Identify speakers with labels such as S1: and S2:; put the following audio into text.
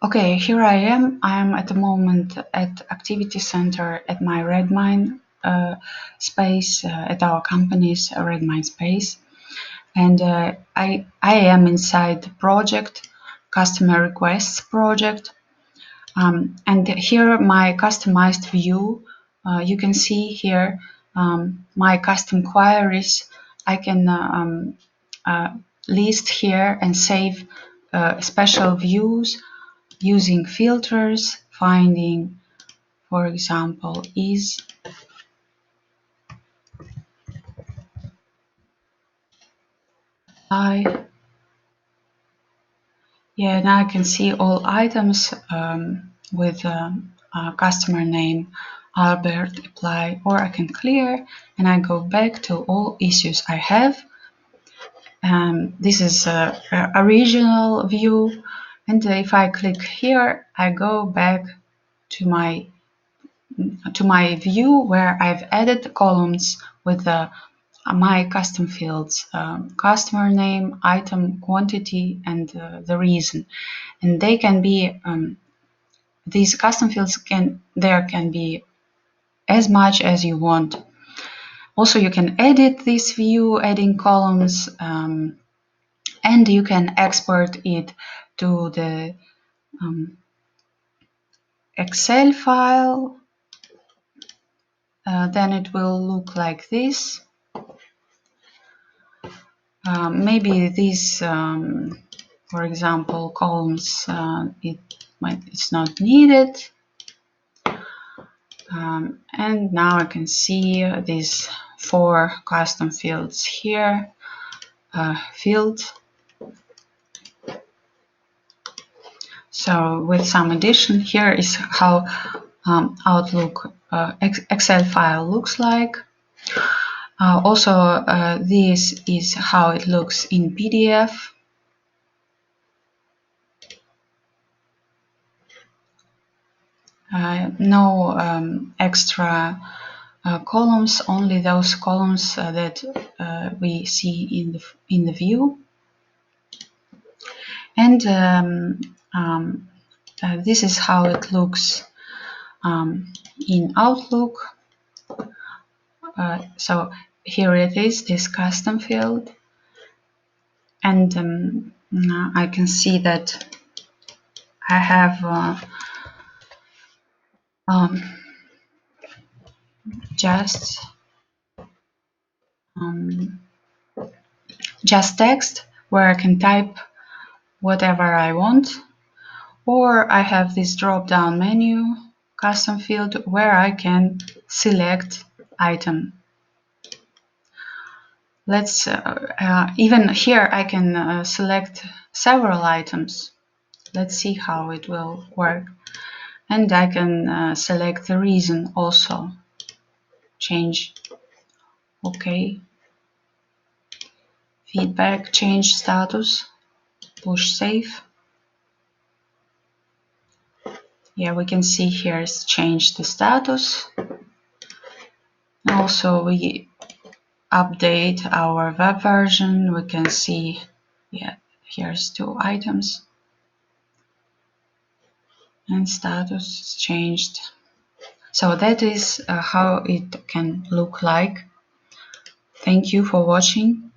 S1: Okay, here I am. I am at the moment at Activity Center at my Redmine space, at our company's Redmine space. And I am inside the project, Customer Requests project. And here my customized view, you can see here my custom queries. I can list here and save special views using filters, finding, for example, is. Yeah, now I can see all items with customer name Albert, apply, or I can clear and I go back to all issues I have. This is a original view, and if I click here, I go back to my view where I've added columns with my custom fields, customer name, item quantity, and the reason. And they can be, these custom fields can be as much as you want. Also, you can edit this view, adding columns, and you can export it to the Excel file. Then it will look like this. Maybe these, for example, columns, it's not needed. And now I can see these 4 custom fields here. Field. So with some addition, here is how Outlook Excel file looks like. Also, this is how it looks in PDF. No extra columns, only those columns that we see in the view. And this is how it looks in Outlook. So here it is, this custom field, and I can see that I have just text where I can type whatever I want, or I have this drop-down menu custom field where I can select item. Let's even here I can select several items. Let's see how it will work. And I can select the reason also. Change. OK. Feedback, change status, push save. Yeah, we can see here it's changed the status. Also, we update our web version. We can see, yeah, here's 2 items. And status is changed. So that is how it can look like. Thank you for watching.